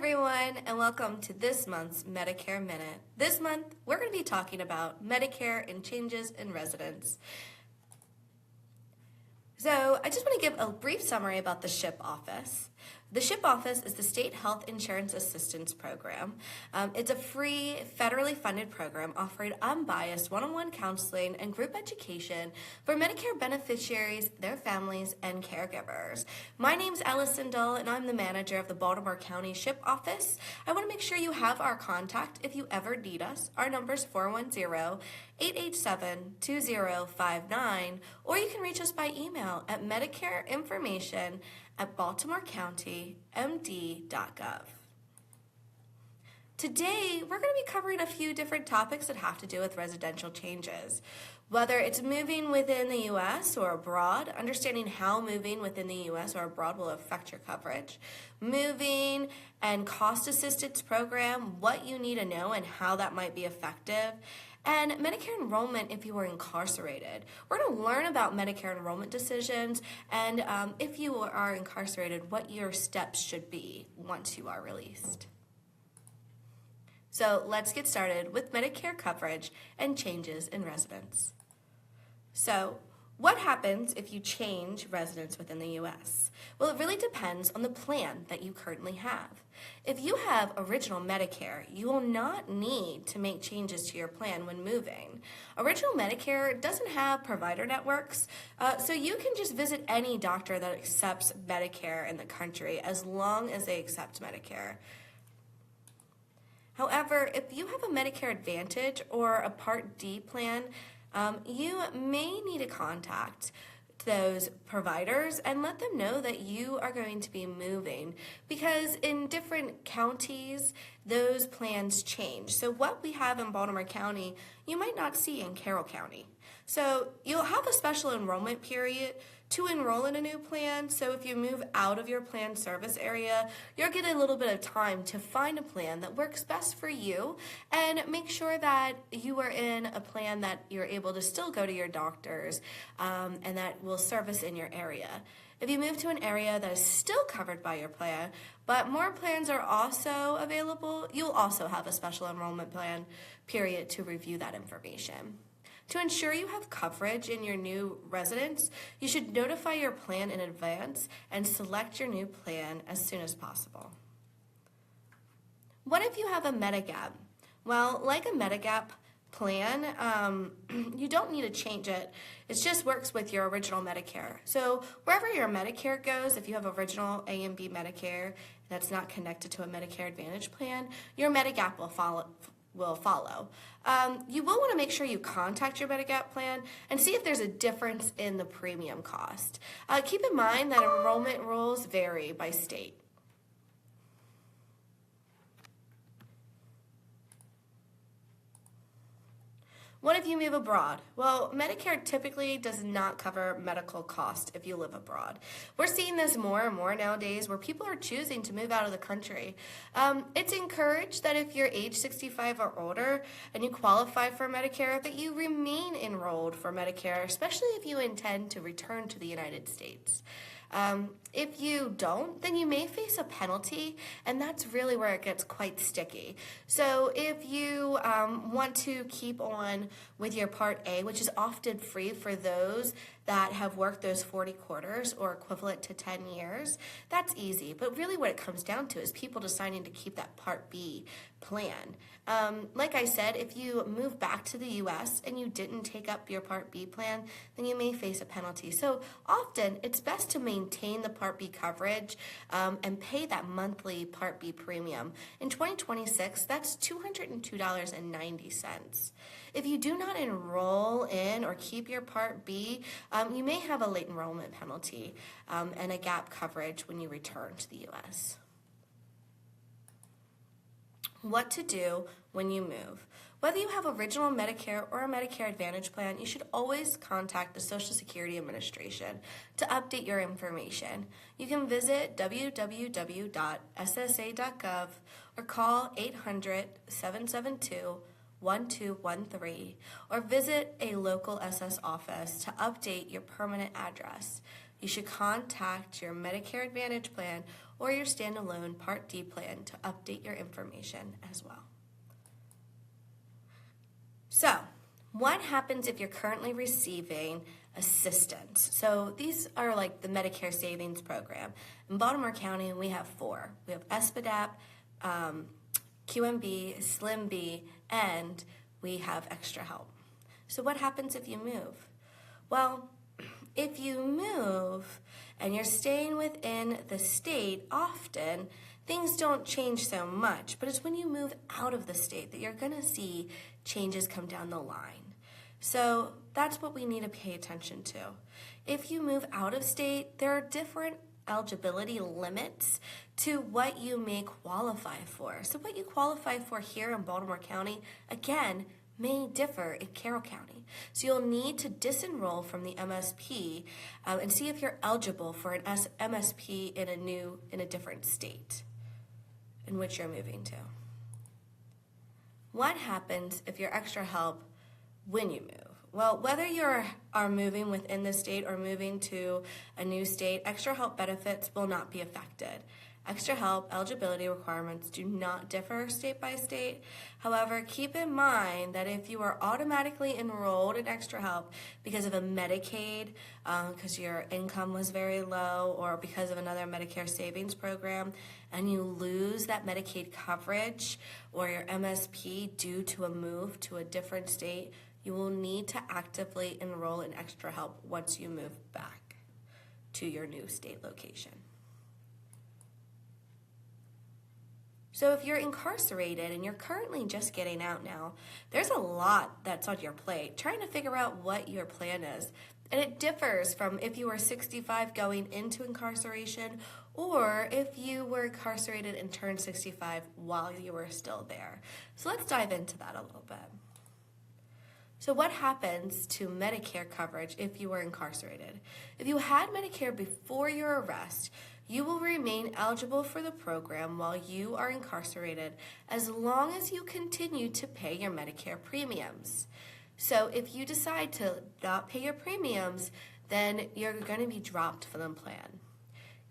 everyone, and welcome to this month's Medicare Minute. This month, we're going to be talking about Medicare and changes in residence. So I just want to give a brief summary about the SHIP office. The SHIP office is the State Health Insurance Assistance Program. It's a free, federally funded program offering unbiased one-on-one counseling and group education for Medicare beneficiaries, their families, and caregivers. My name's Allison and I'm the manager of the Baltimore County SHIP office. I want to make sure you have our contact if you ever need us. Our number is 410-887-2059, or you can reach us by email at medicareinformation@baltimorecountymd.gov. Today, we're going to be covering a few different topics that have to do with residential changes. Whether it's moving within the U.S. or abroad, understanding how moving within the U.S. or abroad will affect your coverage, moving and cost assistance program, what you need to know and how that might be effective, and Medicare enrollment if you were incarcerated. We're going to learn about Medicare enrollment decisions and if you are incarcerated, what your steps should be once you are released. So let's get started with Medicare coverage and changes in residence. So what happens if you change residence within the U.S.? Well, it really depends on the plan that you currently have. If you have original Medicare, you will not need to make changes to your plan when moving. Original Medicare doesn't have provider networks, so you can just visit any doctor that accepts Medicare in the country as long as they accept Medicare. However, if you have a Medicare Advantage or a Part D plan, you may need to contact those providers and let them know that you are going to be moving, because in different counties those plans change. So what we have in Baltimore County you might not see in Carroll County. So you'll have a special enrollment period to enroll in a new plan. So if you move out of your plan service area, you'll get a little bit of time to find a plan that works best for you and make sure that you are in a plan that you're able to still go to your doctors and that will service in your area. If you move to an area that is still covered by your plan, but more plans are also available, you'll also have a special enrollment plan period to review that information. To ensure you have coverage in your new residence, you should notify your plan in advance and select your new plan as soon as possible. What if you have a Medigap? Well, like a Medigap plan, you don't need to change it. It just works with your original Medicare. So wherever your Medicare goes, if you have original A and B Medicare that's not connected to a Medicare Advantage plan, your Medigap will follow. You will want to make sure you contact your Medigap plan and see if there's a difference in the premium cost. Keep in mind that enrollment rules vary by state. What if you move abroad? Well, Medicare typically does not cover medical costs if you live abroad. We're seeing this more and more nowadays where people are choosing to move out of the country. It's encouraged that if you're age 65 or older and you qualify for Medicare, that you remain enrolled for Medicare, especially if you intend to return to the United States. If you don't, then you may face a penalty, and that's really where it gets quite sticky. So if you want to keep on with your Part A, which is often free for those that have worked those 40 quarters or equivalent to 10 years, that's easy. But really what it comes down to is people deciding to keep that Part B plan. Like I said, if you move back to the U.S. and you didn't take up your Part B plan, then you may face a penalty. So often it's best to maintain the Part B coverage and pay that monthly Part B premium. In 2026, that's $202.90. If you do not enroll in or keep your Part B, you may have a late enrollment penalty and a gap coverage when you return to the U.S. What to do when you move. Whether you have original Medicare or a Medicare Advantage plan, you should always contact the Social Security Administration to update your information. You can visit www.ssa.gov or call 800-772-1213 or visit a local SS office to update your permanent address. you should contact your Medicare Advantage plan or your standalone Part D plan to update your information as well. So, what happens if you're currently receiving assistance? So these are like the Medicare Savings Program. In Baltimore County, we have 4. We have SPDAP, QMB, Slim B, and we have Extra Help. So what happens if you move? Well, if you move and you're staying within the state, often things don't change so much, but it's when you move out of the state that you're going to see changes come down the line. So that's what we need to pay attention to. If you move out of state, there are different eligibility limits to what you may qualify for. So what you qualify for here in Baltimore County, again, may differ in Carroll County. So you'll need to disenroll from the MSP and see if you're eligible for an MSP in a different state in which you're moving to. What happens if you're Extra Help when you move? Well, whether you are moving within the state or moving to a new state, Extra Help benefits will not be affected. Extra Help eligibility requirements do not differ state by state. However, keep in mind that if you are automatically enrolled in Extra Help because of a Medicaid, because your income was very low, or because of another Medicare savings program, and you lose that Medicaid coverage or your MSP due to a move to a different state, you will need to actively enroll in Extra Help once you move back to your new state location. So if you're incarcerated and you're currently just getting out now, there's a lot that's on your plate, trying to figure out what your plan is. And it differs from if you were 65 going into incarceration or if you were incarcerated and turned 65 while you were still there. So let's dive into that a little bit. So what happens to Medicare coverage if you were incarcerated? If you had Medicare before your arrest, you will remain eligible for the program while you are incarcerated as long as you continue to pay your Medicare premiums. So if you decide to not pay your premiums, then you're going to be dropped from the plan.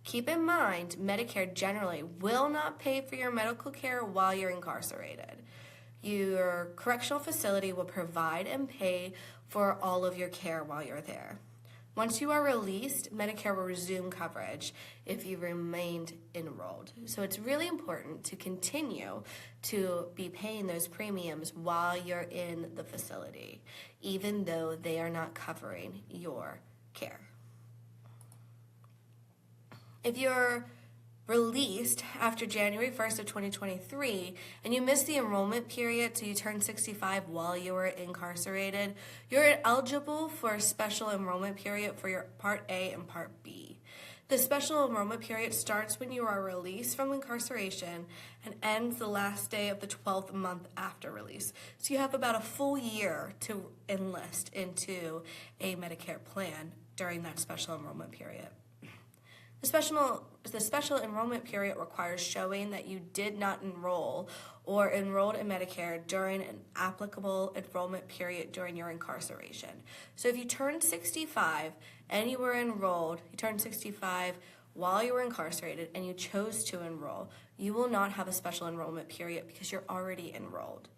Keep in mind, Medicare generally will not pay for your medical care while you're incarcerated. Your correctional facility will provide and pay for all of your care while you're there. Once you are released, Medicare will resume coverage if you remained enrolled. So it's really important to continue to be paying those premiums while you're in the facility, even though they are not covering your care. If you're released after January 1st of 2023 and you missed the enrollment period, so you turned 65 while you were incarcerated, you're eligible for a special enrollment period for your Part A and Part B. The special enrollment period starts when you are released from incarceration and ends the last day of the 12th month after release. So you have about a full year to enlist into a Medicare plan during that special enrollment period. The special enrollment period requires showing that you did not enroll or enrolled in Medicare during an applicable enrollment period during your incarceration. So if you turned 65 and you were enrolled, you turned 65 while you were incarcerated and you chose to enroll, you will not have a special enrollment period because you're already enrolled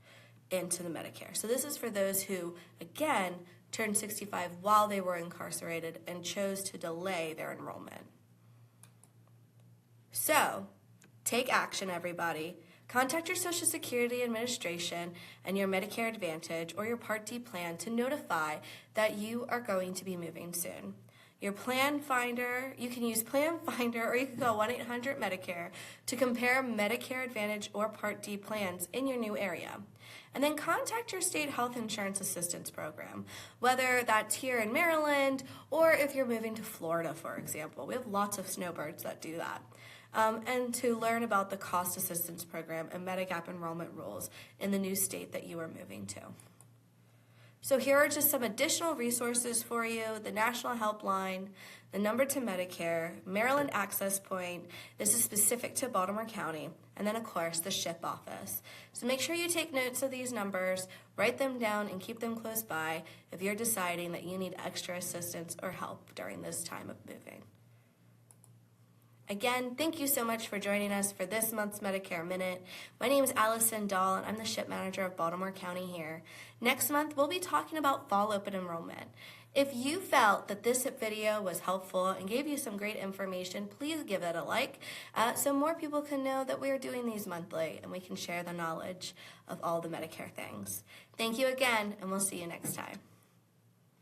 into the Medicare. So this is for those who, again, turned 65 while they were incarcerated and chose to delay their enrollment. So, take action, everybody. Contact your Social Security Administration and your Medicare Advantage or your Part D plan to notify that you are going to be moving soon. Your Plan Finder, you can use Plan Finder or you can call 1-800-MEDICARE to compare Medicare Advantage or Part D plans in your new area. And then contact your state health insurance assistance program, whether that's here in Maryland or if you're moving to Florida, for example. We have lots of snowbirds that do that. And to learn about the cost assistance program and Medigap enrollment rules in the new state that you are moving to. So here are just some additional resources for you: the National Helpline, the number to Medicare, Maryland Access Point. This is specific to Baltimore County. And then, of course, the SHIP office. So make sure you take notes of these numbers, write them down, and keep them close by if you're deciding that you need extra assistance or help during this time of moving. Again, thank you so much for joining us for this month's Medicare Minute. My name is Allison Dahl, and I'm the SHIP Manager of Baltimore County here. Next month, we'll be talking about fall open enrollment. If you felt that this video was helpful and gave you some great information, please give it a like so more people can know that we are doing these monthly and we can share the knowledge of all the Medicare things. Thank you again, and we'll see you next time.